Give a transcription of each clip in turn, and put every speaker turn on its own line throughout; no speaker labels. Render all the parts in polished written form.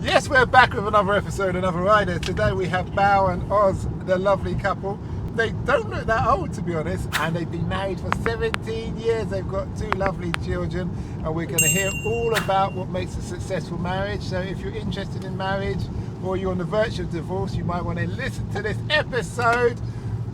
Yes, we're back with another episode, another rider. Today we have Bao and Oz, the lovely couple. They don't look that old, to be honest, and they've been married for 17 years. They've got two lovely children, and we're going to hear all about what makes a successful marriage. So if you're interested in marriage or you're on the verge of divorce, you might want to listen to this episode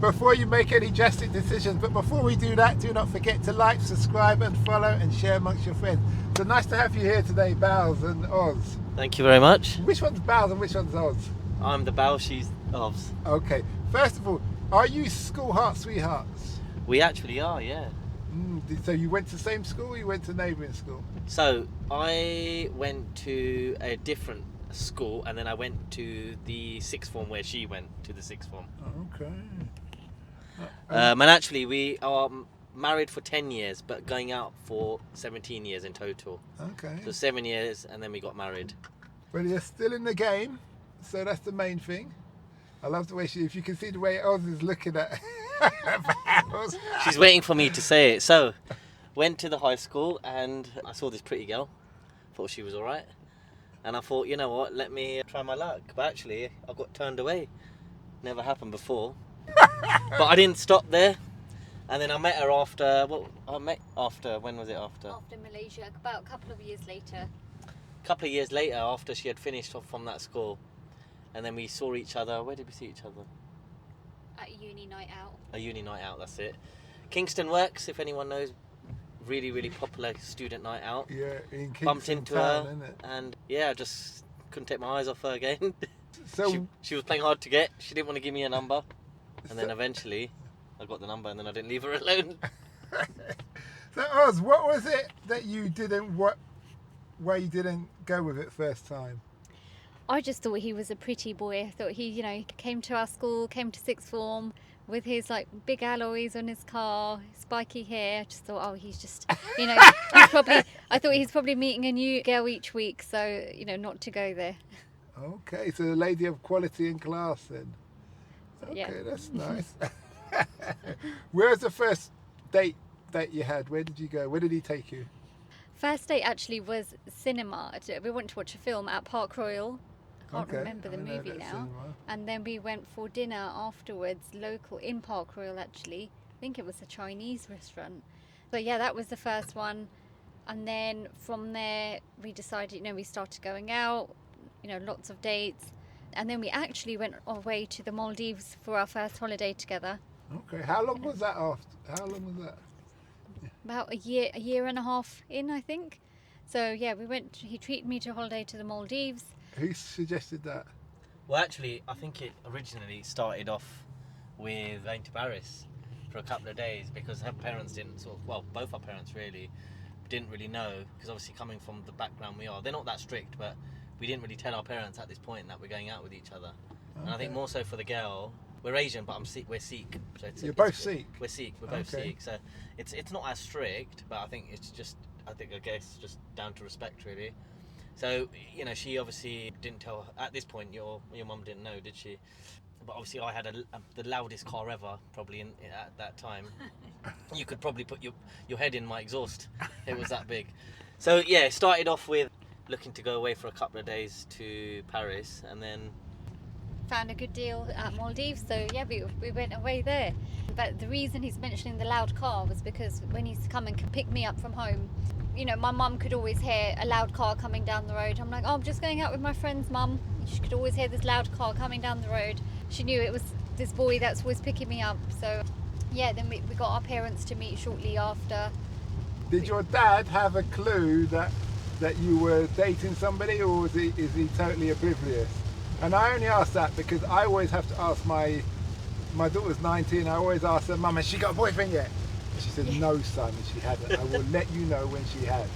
before you make any drastic decisions. But before we do that, do not forget to like, subscribe and follow and share amongst your friends. So nice to have you here today, Bao and Oz.
Thank you very much.
Which one's Bao and which one's Oz?
I'm the Bao, she's Oz.
Okay, first of all, are you school heart sweethearts?
We actually are, yeah.
So you went to the same school or you went to neighbouring school?
So I went to a different school and then I went to the sixth form where she went to the sixth form.
Okay.
And actually we are married for 10 years but going out for 17 years in total.
Okay.
So 7 years and then we got married.
Well, you're still in the game, so that's the main thing. I love the way if you can see the way Oz is looking at Bao.
She's waiting for me to say it. So, went to the high school and I saw this pretty girl. Thought she was alright. And I thought, you know what, let me try my luck. But actually, I got turned away. Never happened before. But I didn't stop there. And then I met her after, when was it after?
After Malaysia, about a couple of years later.
A couple of years later, after she had finished off from that school. And then we saw each other. Where did we see each other?
At a uni night out.
A uni night out, that's it. Kingston Works, if anyone knows. Really, really popular student night out.
Yeah, in Kingston
Bumped into
town,
her,
isn't it?
and yeah, I just couldn't take my eyes off her again.
So
she was playing hard to get. She didn't want to give me a number, and then eventually I got the number, and then I didn't leave her alone.
So Oz, what was it that you didn't why you didn't go with it first time?
I just thought he was a pretty boy. I thought he came to our school, came to sixth form with his big alloys on his car, spiky hair. I just thought, oh, he's just, I thought he's probably meeting a new girl each week, so, not to go there.
Okay, so the lady of quality and class then. Okay,
Yeah.
That's nice. Where's the first date that you had? Where did you go? Where did he take you?
First date actually was cinema. We went to watch a film at Park Royal. I can't remember the movie now.
Cinema.
And then we went for dinner afterwards, local in Park Royal actually. I think it was a Chinese restaurant. So yeah, that was the first one. And then from there we decided, we started going out, lots of dates. And then we actually went away to the Maldives for our first holiday together.
Okay, how long was that after? How long was that?
About a year and a half in, I think. So yeah, he treated me to a holiday to the Maldives.
Who suggested that?
Well, actually, I think it originally started off with going to Paris for a couple of days because her parents didn't both our parents really didn't really know, because obviously coming from the background we are, they're not that strict, but we didn't really tell our parents at this point that we're going out with each other. Okay. And I think more so for the girl, we're Asian, but we're Sikh. So
You're both Sikh?
We're Sikh, we're both Sikh. So it's not as strict, but I think it's just, I guess, just down to respect really. So, she obviously didn't tell, at this point, your mum didn't know, did she? But obviously I had the loudest car ever, probably at that time. You could probably put your head in my exhaust. It was that big. So, yeah, it started off with looking to go away for a couple of days to Paris, and then
found a good deal at Maldives, so yeah, we went away there. But the reason he's mentioning the loud car was because when he's come and pick me up from home, my mum could always hear a loud car coming down the road. I'm like, oh, I'm just going out with my friends, Mum. She could always hear this loud car coming down the road. She knew it was this boy that's always picking me up. So yeah, then we got our parents to meet shortly after.
Did your dad have a clue that you were dating somebody, or is he totally oblivious? And I only ask that because I always have to ask my daughter's 19. I always ask her, Mum, has she got a boyfriend yet? She said, no, son, she hadn't. I will let you know when she had.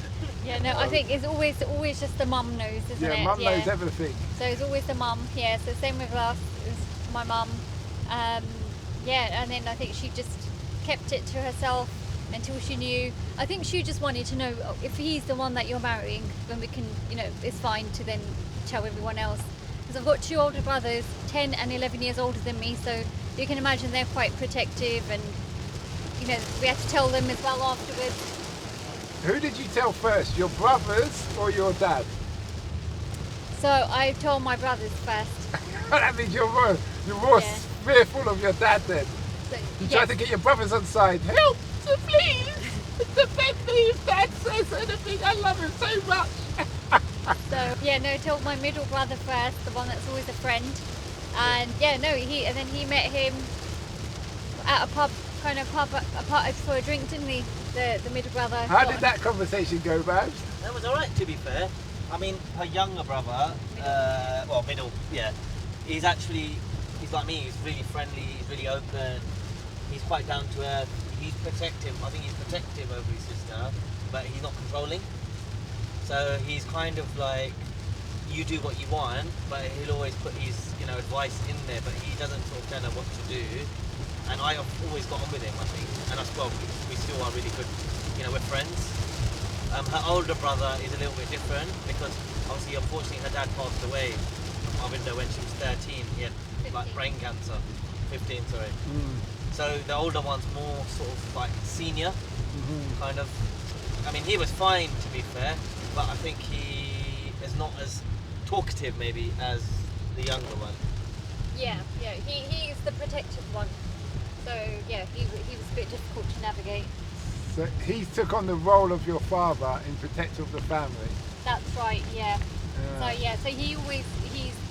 Yeah, no, I think it's always just the mum knows, isn't it?
Yeah, mum knows everything.
So it's always the mum, yeah. So same with us, it was my mum. Yeah, and then I think she just kept it to herself until she knew. I think she just wanted to know if he's the one that you're marrying, then we can, it's fine to then tell everyone else. Because I've got two older brothers, 10 and 11 years older than me, so you can imagine they're quite protective, and we had to tell them as well afterwards.
Who did you tell first, your brothers or your dad?
So I told my brothers first.
That means you're more
Yeah.
fearful of your dad then.
So,
You
yes.
try to get your brothers on side. Help, so please. It's the best thing if dad says anything. I love him so much.
So yeah, no, told my middle brother first, the one that's always a friend. And yeah, no, he met him at a pub for a drink, didn't he? The middle brother.
How did that conversation go, Babs?
That was alright, to be fair. I mean, her younger brother, middle, yeah. He's like me, he's really friendly, he's really open, he's quite down to earth, he's protective, I think he's protective over his sister, but he's not controlling. So he's kind of like, you do what you want, but he'll always put his, advice in there, but he doesn't sort of tell her what to do. And I have always got on with him, I think, and we still are really good, we're friends. Her older brother is a little bit different because obviously, unfortunately, her dad passed away from our window when she was 13. He had like
15.
brain cancer. 15, sorry. So the older one's more sort of like senior, kind of. I mean, he was fine to be fair, but I think he is not as talkative maybe as the younger one.
Yeah, he is the protective one. So yeah, he was a bit difficult to navigate.
So he took on the role of your father in protector of the family.
That's right, yeah. So he's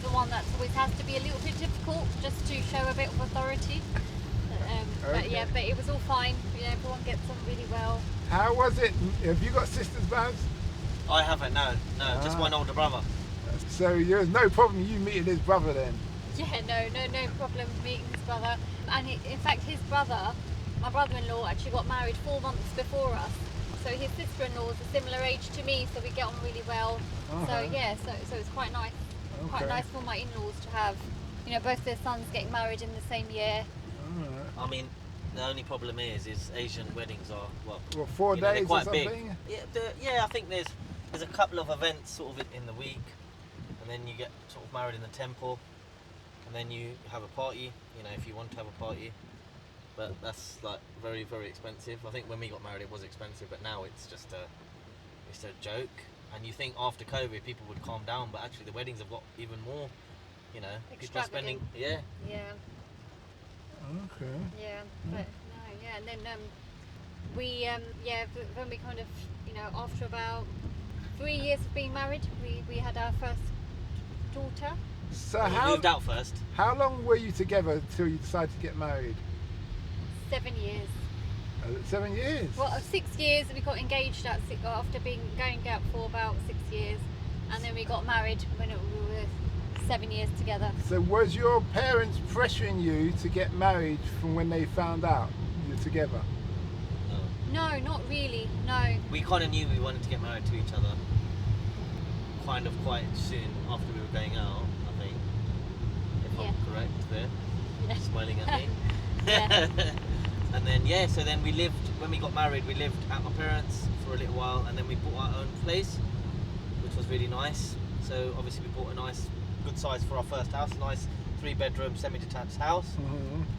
the one that always has to be a little bit difficult just to show a bit of authority. But yeah, but it was all fine. Everyone gets on really well.
How was it? Have you got sisters, Babs?
I haven't, no, just one older brother.
So there's no problem you meeting his brother then?
Yeah, no problem meeting his brother. And in fact, his brother, my brother-in-law, actually got married 4 months before us. So his sister-in-law is a similar age to me, so we get on really well. So yeah, so it's quite nice. Quite nice for my in-laws to have, both their sons getting married in the same year.
I mean, the only problem is Asian weddings are, well
4
they're
days or
quite
something?
big. Yeah, I think there's a couple of events sort of in the week, and then you get sort of married in the temple, and then you have a party, if you want to have a party. But that's like very, very expensive. I think when we got married it was expensive, but now it's just a joke. And you think after COVID people would calm down, but actually the weddings have got even more, people are spending,
Yeah.
Okay.
Yeah, but no, yeah, and then when we kind of, after about 3 years of being married, we had our first daughter.
So
we moved out first.
How long were you together till you decided to get married?
7 years.
7 years?
Well, 6 years. We got engaged after going out for about 6 years, and then we got married when we were 7 years together.
So was your parents pressuring you to get married from when they found out you're together?
No, not really. No.
We kind of knew we wanted to get married to each other kind of quite soon after we were going out, I think. If I'm correct there.
Yeah.
Smiling at me.
Yeah.
And then when we got married, we lived at my parents for a little while, and then we bought our own place, which was really nice. So obviously we bought a nice, good size for our first house, a nice 3-bedroom semi-detached house.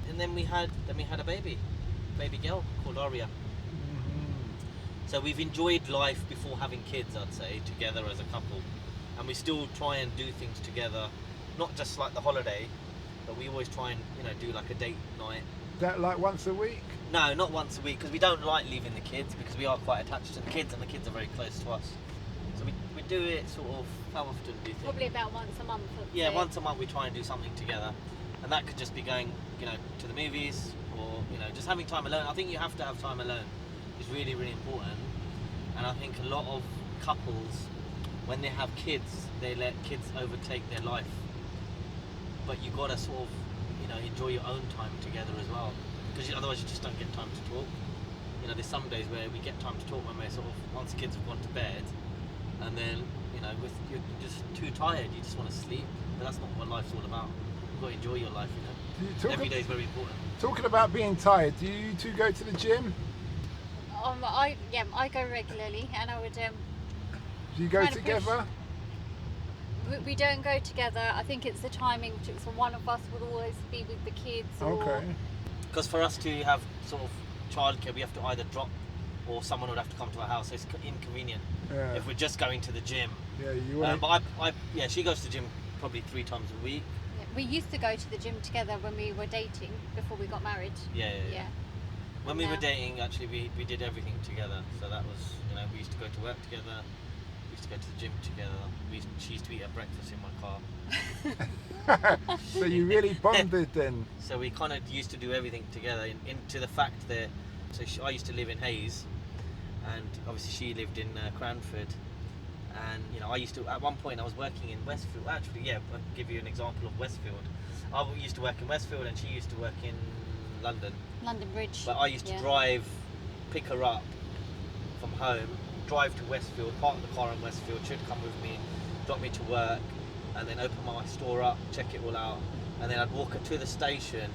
And then we had a baby girl called Aria. So we've enjoyed life before having kids, I'd say, together as a couple, and we still try and do things together, not just like the holiday, but we always try and do like a date night.
That like once a week?
No, not once a week, because we don't like leaving the kids, because we are quite attached to the kids, and the kids are very close to us. So we do it sort of, how often do you think?
Probably about once a month.
Yeah, once a month we try and do something together, and that could just be going, to the movies, or just having time alone. I think you have to have time alone. It's really, really important, and I think a lot of couples, when they have kids, they let kids overtake their life. But you gotta sort of, enjoy your own time together as well, because otherwise you just don't get time to talk. There's some days where we get time to talk when we're sort of, once the kids have gone to bed, and then you're just too tired, you just want to sleep. But that's not what life's all about. You've got to enjoy your life. Every day is very important.
Talking about being tired, do you two go to the gym?
I go regularly, and I would.
Do you go together?
We don't go together. I think it's the timing. So one of us would always be with the kids.
Okay.
Because for us to have sort of childcare, we have to either drop, or someone would have to come to our house. So it's inconvenient.
Yeah.
If we're just going to the gym,
Yeah, you want.
But she goes to the gym probably 3 times a week.
Yeah, we used to go to the gym together when we were dating before we got married.
Yeah. When we were
now-
dating, actually, we did everything together. So that was, we used to go to work together. We used to go to the gym together. She used to eat her breakfast in my car.
So you really bonded then.
So we kind of used to do everything together. Into the fact that, I used to live in Hayes, and obviously she lived in Cranford. And I used to, at one point I was working in Westfield. Actually, I'll give you an example of Westfield. I used to work in Westfield, and she used to work in London
Bridge.
But I used to drive, pick her up from home, drive to Westfield, park the car in Westfield. She'd come with me, drop me to work, and then open my store up, check it all out, and then I'd walk her to the station,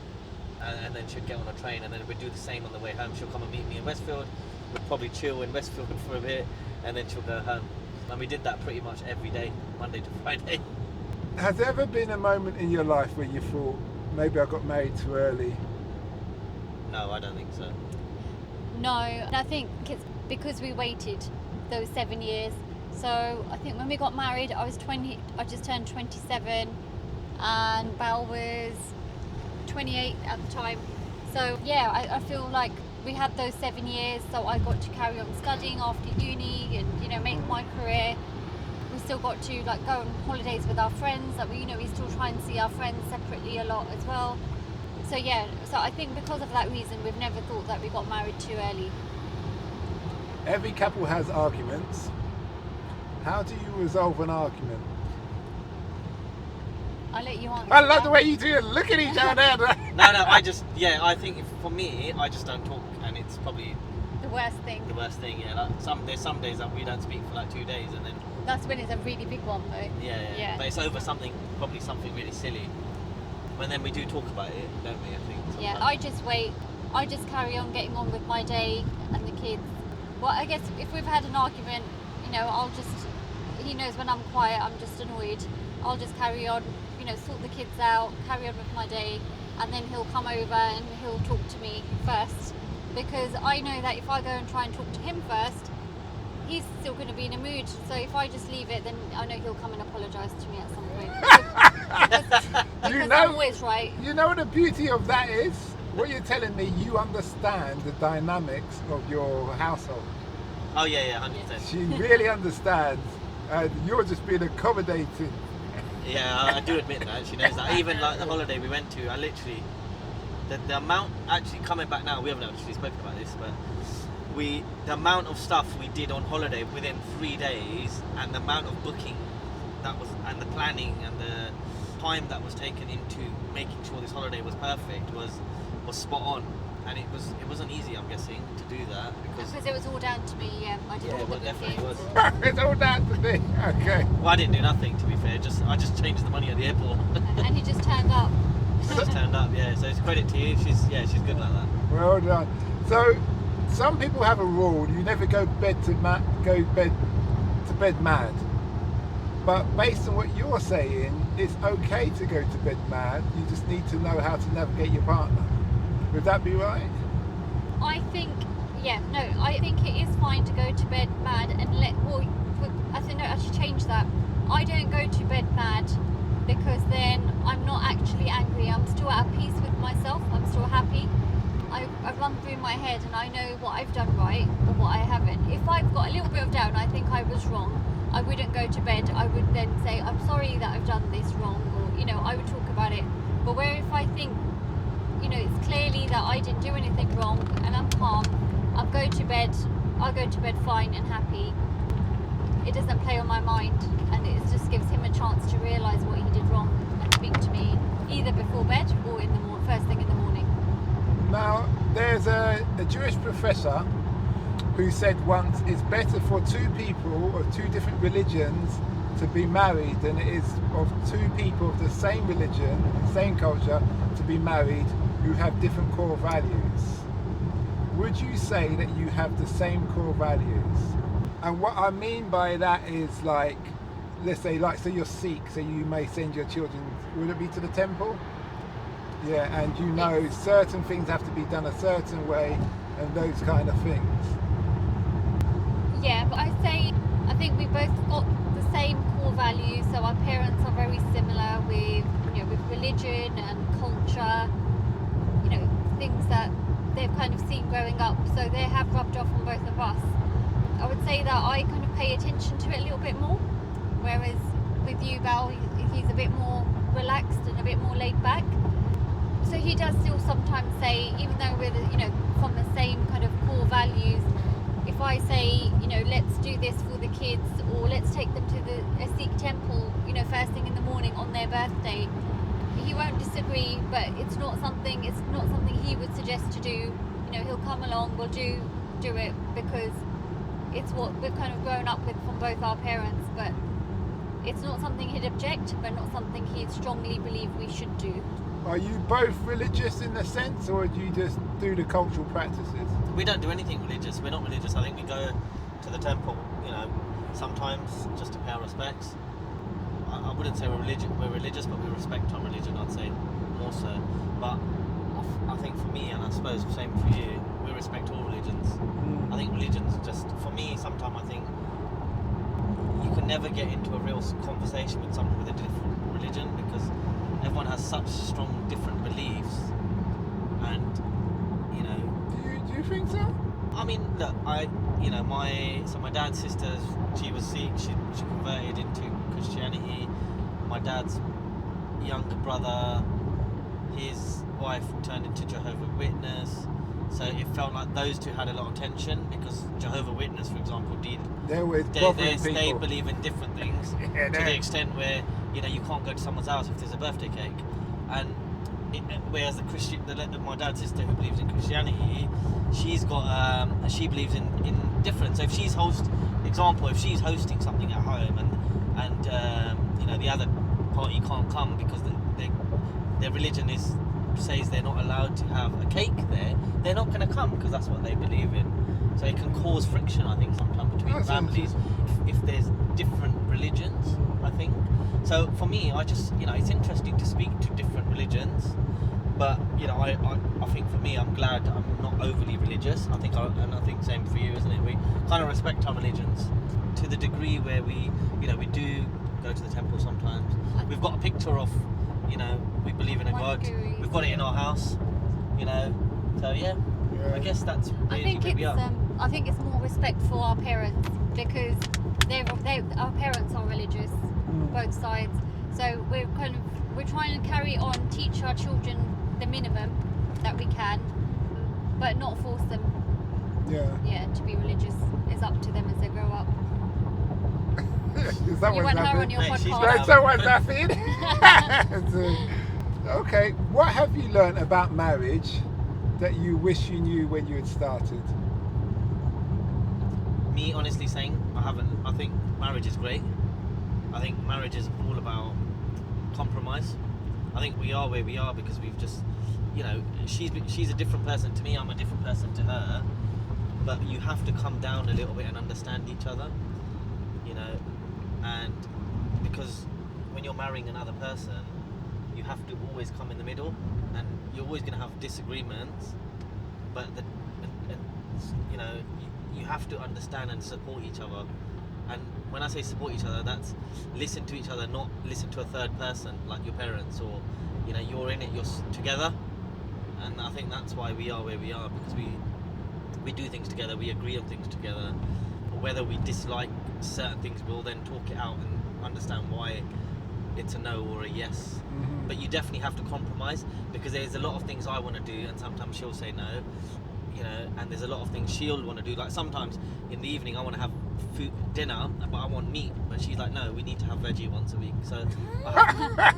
and then she'd get on a train, and then we'd do the same on the way home. She'll come and meet me in Westfield. We'd probably chill in Westfield for a bit, and then she'll go home. And we did that pretty much every day, Monday to Friday.
Has there ever been a moment in your life where you thought, maybe I got married too early?
No, I don't think so.
No, and I think it's because we waited those 7 years. So I think when we got married, I was 20. I just turned 27, and Belle was 28 at the time. So yeah, I feel like we had those 7 years. So I got to carry on studying after uni, and make my career. We still got to go on holidays with our friends. We still try and see our friends separately a lot as well. So yeah, I think because of that reason, we've never thought that we got married too early.
Every couple has arguments. How do you resolve an argument?
I'll let you answer.
I love the way you two look at each other.
No, I think for me, I just don't talk, and it's probably
The worst thing.
the worst thing. Yeah, there's some days that we don't speak for 2 days, and then
That's when it's a really big one, though.
yeah. But it's over probably something really silly. And then we do talk about it, don't we? I think.
Yeah,
sometimes.
I just wait. I just carry on getting on with my day and the kids. Well, I guess if we've had an argument, he knows when I'm quiet, I'm just annoyed. I'll just carry on, sort the kids out, carry on with my day, and then he'll come over and he'll talk to me first. Because I know that if I go and try and talk to him first, he's still going to be in a mood. So if I just leave it, then I know he'll come and apologise to me at some point. Because I'm always right.
You know what the beauty of that is? What you're telling me, you understand the dynamics of your household.
Oh yeah, 100%.
She really understands. You're just being accommodating.
Yeah, I do admit that. She knows that. Even the holiday we went to, I literally, the amount actually coming back now. We haven't actually spoken about this, but the amount of stuff we did on holiday within 3 days, and the amount of booking that was, and the planning, and the time that was taken into making sure this holiday was perfect was spot on. And it wasn't easy, I'm guessing, to do that because
it was all down to me. I did all the
it definitely
bookings.
was.
It's all down to me. Okay.
Well, I didn't do nothing, to be fair. I just changed the money at the airport.
And he just turned up.
Just turned up, yeah. So it's credit to you. She's good like that.
Well done. So, some people have a rule: you never go to bed mad. But based on what you're saying, it's okay to go to bed mad. You just need to know how to navigate your partner. Would that be right?
I think it is fine to go to bed mad and I should change that. I don't go to bed mad because then I'm not actually angry. I'm still at peace with myself. I'm still happy. I run through my head and I know what I've done right or what I haven't. If I've got a little bit of doubt and I think I was wrong, I wouldn't go to bed. I would then say, I'm sorry that I've done this wrong, or I would talk about it. But where if I think it's clearly that I didn't do anything wrong and I'm calm, I'll go to bed fine and happy. It doesn't play on my mind, and it just gives him a chance to realise what he did wrong and speak to me either before bed or in the first thing in the morning.
Now, there's a Jewish professor who said once it's better for two people of two different religions to be married than it is of two people of the same religion, same culture, to be married who have different core values. Would you say that you have the same core values? And what I mean by that is let's say you're Sikh, so you may send your children, would it be to the temple? Yeah, and certain things have to be done a certain way and those kind of things.
Yeah, but I think we both got the same core values. So our parents are very similar with, with religion and culture, things that they've kind of seen growing up. So they have rubbed off on both of us. I would say that I kind of pay attention to it a little bit more, whereas with you, Val, he's a bit more relaxed and a bit more laid back. So he does still sometimes say, even though we're from the same kind of core values, if I say, let's do this for the kids, or let's take them to a Sikh temple, first thing in the morning on their birthday, he won't disagree, but it's not something he would suggest to do. He'll come along, we'll do it because it's what we've kind of grown up with from both our parents, but it's not something he'd object, but not something he'd strongly believe we should do.
Are you both religious in a sense, or do you just do the cultural practices?
We don't do anything religious. We're not religious. I think we go to the temple, sometimes just to pay our respects. I wouldn't say we're religious, but we respect our religion, I'd say, more so. But I think for me, and I suppose the same for you, we respect all religions. I think religion's just, for me, sometimes I think you can never get into a real conversation with someone with a different religion, because everyone has such strong different beliefs, and
Do you think so?
I mean, look, my dad's sister, she was Sikh, she converted into Christianity. My dad's younger brother, his wife turned into Jehovah's Witness. So it felt like those two had a lot of tension, because Jehovah's Witness, for example, they believe in different things to the extent where you can't go to someone's house if there's a birthday cake, and whereas my dad's sister, who believes in Christianity, she's got she believes in different. So if she's hosting something at home, and the other party can't come because their religion says they're not allowed to have a cake there, they're not going to come because that's what they believe in. So it can cause friction, I think, sometimes between families if there's different religions, I think. So for me, I just, it's interesting to speak to different religions, but I think for me, I'm glad I'm not overly religious. I think same for you, isn't it? We kind of respect our religions to the degree where we do go to the temple sometimes. We've got a picture of, we believe in a God. We've got it in our house, So yeah. I guess that's really where we are.
I think it's more respect for our parents, because our parents are religious, both sides. So we're trying to carry on, teach our children the minimum that we can, but not force them. Yeah, to be religious. It's up to them as they grow up.
Is that
you want her on your podcast?
Someone's laughing. Okay, what have you learnt about marriage that you wish you knew when you had started?
Me, honestly saying, I haven't. I think marriage is great. I think marriage is all about compromise. I think we are where we are because we've just, she's a different person to me, I'm a different person to her, but you have to come down a little bit and understand each other, and because when you're marrying another person, you have to always come in the middle, and you're always going to have disagreements, but you have to understand and support each other. And when I say support each other, that's listen to each other, not listen to a third person like your parents, or you're in it, you're together. And I think that's why we are where we are, because we do things together, we agree on things together. Whether we dislike certain things, we'll then talk it out and understand why it's a no or a yes. Mm-hmm. But you definitely have to compromise, because there's a lot of things I want to do and sometimes she'll say no, and there's a lot of things she'll want to do. Like sometimes in the evening I want to have dinner, but I want meat, but she's like, no, we need to have veggie once a week. So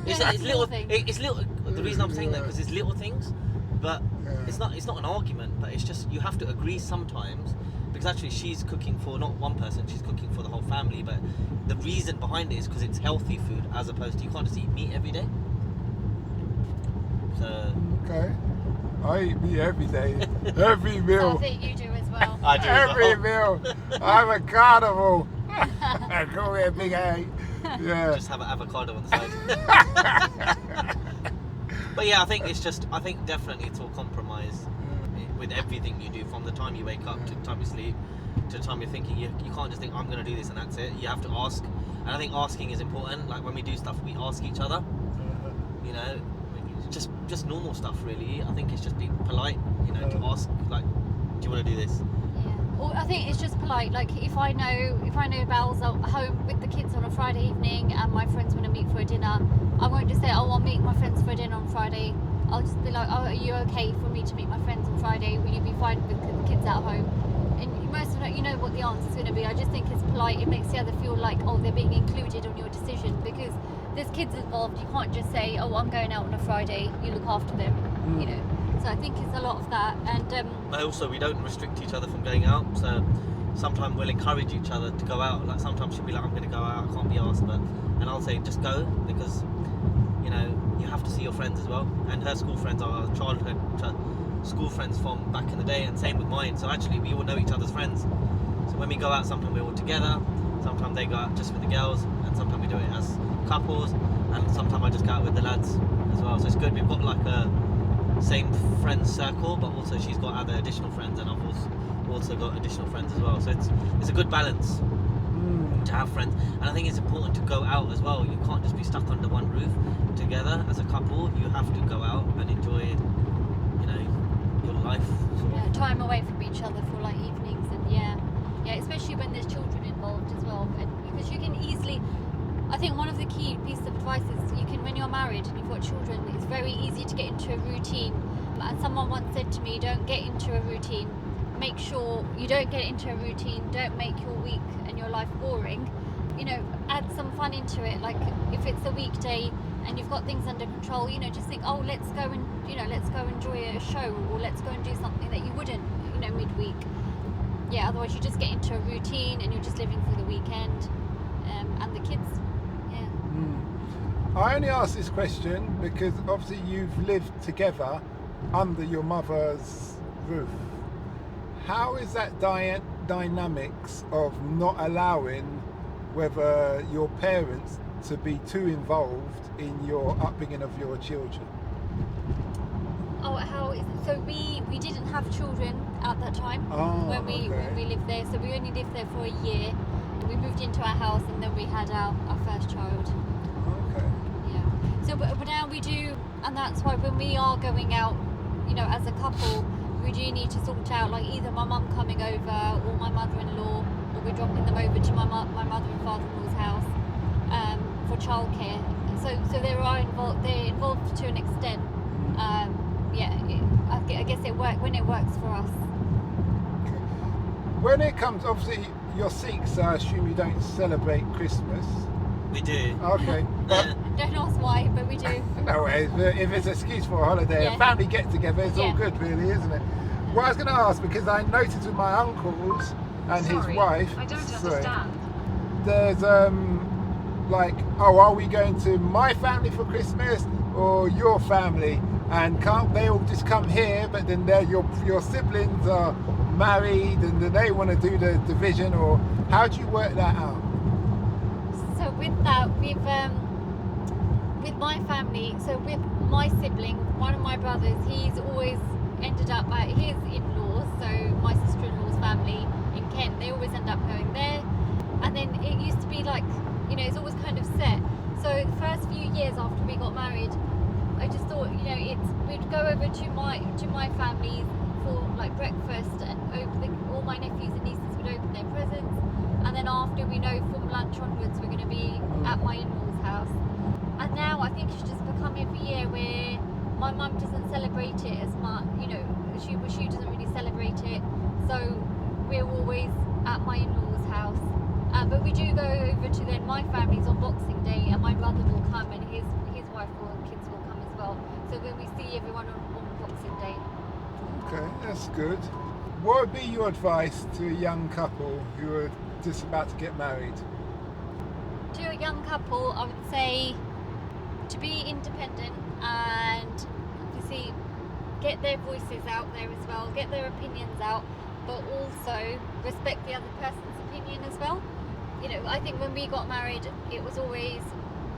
it's little things. It's little. The reason I'm saying that, because it's little things, but it's not an argument, but it's just you have to agree sometimes. Because actually she's cooking for not one person, she's cooking for the whole family, but the reason behind it is because it's healthy food, as opposed to you can't just eat meat every day. So
okay, I eat meat every day, every meal.
I think you do as well.
I do
every meal. I'm a carnivore. I call me a big egg. Yeah.
Just have an avocado on the side. But yeah, I think definitely it's all compromise with everything you do, from the time you wake up to the time you sleep to the time you're thinking. You can't just think, I'm going to do this and that's it. You have to ask, And I think asking is important. Like when we do stuff, we ask each other. You know, just normal stuff really. I think it's just being polite. You know, to ask like, do you want to do this?
Yeah. Well, I think it's just polite. Like if I know Belle's at home with the kids on a Friday evening and my friends want to meet for a dinner, I won't just say, oh, I'll meet my friends for a dinner on Friday. I'll just be like, oh, are you okay for me to meet my friends on Friday? Will you be fine with the kids at home? And most of it, you know what the answer's going to be. I just think it's polite. It makes the other feel like, oh, they're being included on your decision, because there's kids involved. You can't just say, oh, I'm going out on a Friday, you look after them, you know. So I think it's a lot of that. And
also, we don't restrict each other from going out. So sometimes we'll encourage each other to go out. Like sometimes she'll be like, I'm going to go out, I can't be asked, and I'll say, just go, because you know, you have to see your friends as well. And her school friends are childhood school friends from back in the day, and same with mine. So actually, we all know each other's friends. So when we go out, sometimes we're all together. Sometimes they go out just with the girls, and sometimes we do it as couples. And sometimes I just go out with the lads as well. So it's good. We've got like a same friends circle, but also she's got other additional friends, and I've also got additional friends as well. So it's a good balance to have friends. And I think it's important to go out as well. You can't just be stuck under one roof together as a couple. You have to go out and enjoy, you know, your life.
yeah, time away from each other for like evenings, and yeah, especially when there's children involved as well. And because you can easily, I think one of the key pieces of advice is you can, when you're married and you've got children, it's very easy to get into a routine. And someone once said to me, don't get into a routine. Make sure you don't get into a routine. Don't make your week and your life boring. You know, add some fun into it. Like if it's a weekday and you've got things under control, you know, just think, oh, let's go enjoy a show, or let's go and do something that you wouldn't, you know, midweek. Yeah, otherwise you just get into a routine and you're just living for the weekend. And the kids, yeah.
I only ask this question because obviously you've lived together under your mother's roof. How is that dynamics of not allowing whether your parents to be too involved in your upbringing of your children?
Oh, how is it? So we didn't have children at that time when we lived there. So we only lived there for a year. We moved into our house, and then we had our first child.
Okay.
Yeah. So but now we do, and that's why when we are going out, you know, as a couple, we do need to sort out like either my mum coming over or my mother-in-law, or we're dropping them over to my mother and father-in-law's house for childcare. So they're involved to an extent. I guess it works when it works for us.
Okay. When it comes, obviously you're Sikhs, so I assume you don't celebrate Christmas.
We do.
Okay. But
Don't ask why, but we do.
no way. If it's an excuse for a holiday, a family get together, it's all good, really, isn't it? Well, I was going to ask, because I noticed with my uncles and his wife,
I don't understand.
There's like, oh, are we going to my family for Christmas or your family? And can't they all just come here? But then your siblings are married, and then they want to do the division, or how do you work that out?
So with that, with my family, so with my sibling, one of my brothers, he's always ended up at his in-laws, so my sister-in-law's family in Kent. They always end up going there, and then it used to be like, you know, it's always kind of set. So the first few years after we got married, I just thought, you know, we'd go over to my family for like breakfast, and all my nephews and nieces would open their presents, and then after, we know from lunch onwards we're going to be at my in-laws' house. And now I think it's just become every year where my mum doesn't celebrate it as much, you know, she doesn't really celebrate it, so we're always at my in-laws' house. But we do go over to then my family's on Boxing Day, and my brother will come, and his wife and kids will come as well. So when we see everyone on Boxing Day.
Okay, that's good. What would be your advice to a young couple who are just about to get married?
To a young couple, I would say to be independent, and obviously get their voices out there as well, get their opinions out, but also respect the other person's opinion as well. You know, I think when we got married, it was always,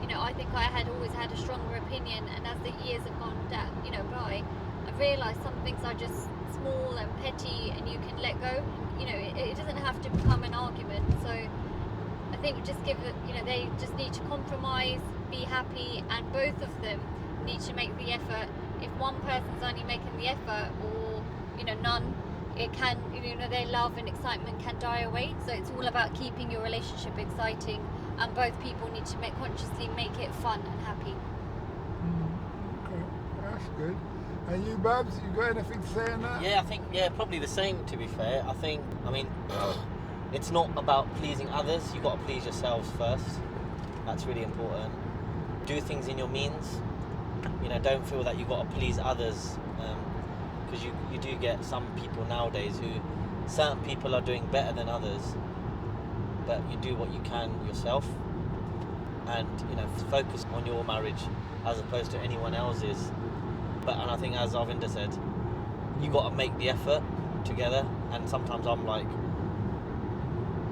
you know, I think I had always had a stronger opinion, and as the years have gone down, you know, by, I've realised some things are just small and petty, and you can let go. You know, it doesn't have to become an argument. So I think just give it, they just need to compromise, be happy, and both of them need to make the effort. If one person's only making the effort, or none, it can, their love and excitement can die away. So it's all about keeping your relationship exciting, and both people need to consciously make it fun and happy.
Okay, that's good. And you, Babs, you got anything to say on that?
Yeah, I think probably the same. To be fair, I mean, it's not about pleasing others. You got to please yourselves first. That's really important. Do things in your means. Don't feel that you got to please others, because you do get some people nowadays who, certain people are doing better than others, but you do what you can yourself, and focus on your marriage as opposed to anyone else's. And I think, as Arvinda said, you got to make the effort together. And sometimes I'm like,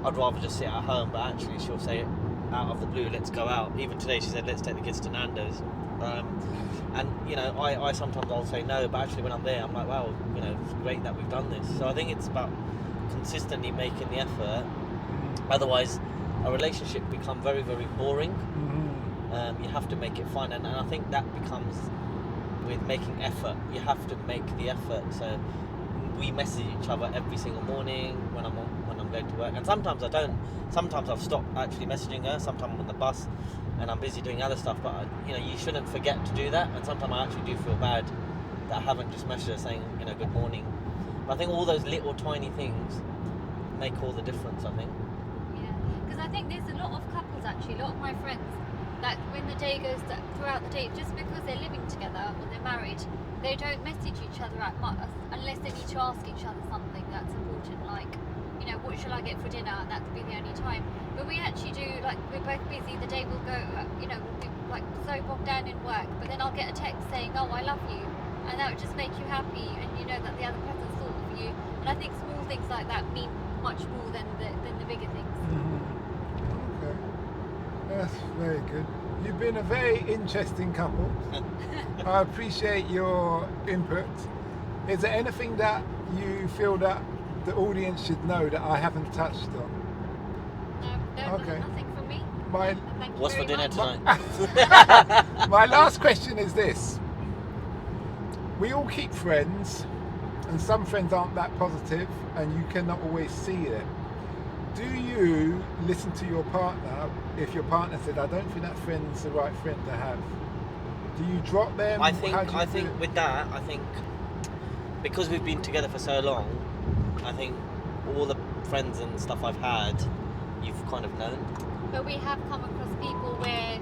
I'd rather just sit at home, but actually she'll say out of the blue, let's go out. Even today she said, let's take the kids to Nando's. And I sometimes I'll say no, but actually when I'm there, I'm like, wow, it's great that we've done this. So I think it's about consistently making the effort. Otherwise, a relationship becomes very, very boring. You have to make it fun, and I think that becomes with making effort. You have to make the effort. So we message each other every single morning when I'm going to work, and sometimes I don't. Sometimes I've stopped actually messaging her. Sometimes I'm on the bus and I'm busy doing other stuff, but you shouldn't forget to do that. And sometimes I actually do feel bad that I haven't just messaged her saying good morning. But I think all those little tiny things make all the difference, I think.
Yeah, because I think there's a lot of couples, actually, a lot of my friends, that when the day goes throughout the day, just because they're living together or they're married, they don't message each other at much unless they need to ask each other something that's important, like what shall I get for dinner, and that could be the only time. But we actually do, like, we're both busy, the day will go, we'll be like so bogged down in work, but then I'll get a text saying, oh, I love you, and that would just make you happy, and that the other person's thought of you. And I think small things like that mean much more than the bigger things.
Okay, that's very good. You've been a very interesting couple. I appreciate your input. Is there anything that you feel that the audience should know that I haven't touched on?
No,
Okay.
Nothing from me.
My,
Thank you
What's for
very
dinner
much.
tonight?
my last question is this. We all keep friends, and some friends aren't that positive, and you cannot always see them. Do you listen to your partner if your partner said, I don't think that friend's the right friend to have? Do you drop them?
I think
How do you do it?
with that, I think because we've been together for so long, I think all the friends and stuff I've had, you've kind of known.
But we have come across people where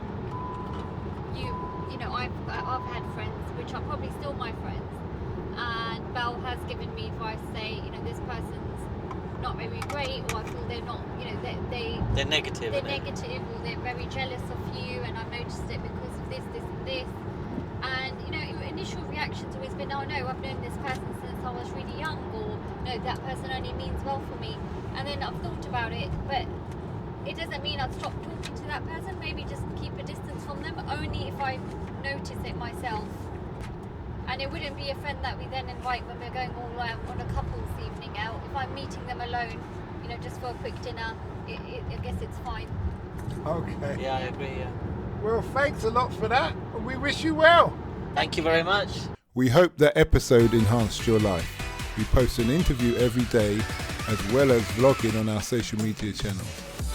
I've had friends which are probably still my friends, and Belle has given me advice, say, this person's not very great, or I feel they're not,
They're negative.
they're negative, or they're very jealous of you, and I've noticed it because of this, this, and this. And your initial reaction's always been, oh no, I've known this person since I was really young, or no, that person only means well for me. And then I've thought about it, but it doesn't mean I'd stop talking to that person. Maybe just keep a distance from them, only if I notice it myself. And it wouldn't be a friend that we then invite when we're going all out on a couple's evening out. If I'm meeting them alone, just for a quick dinner, I guess it's fine.
Okay.
Yeah, I agree, yeah.
Well, thanks a lot for that, and we wish you well.
Thank you very much.
We hope that episode enhanced your life. We post an interview every day, as well as vlogging on our social media channel.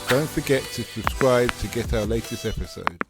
Don't forget to subscribe to get our latest episode.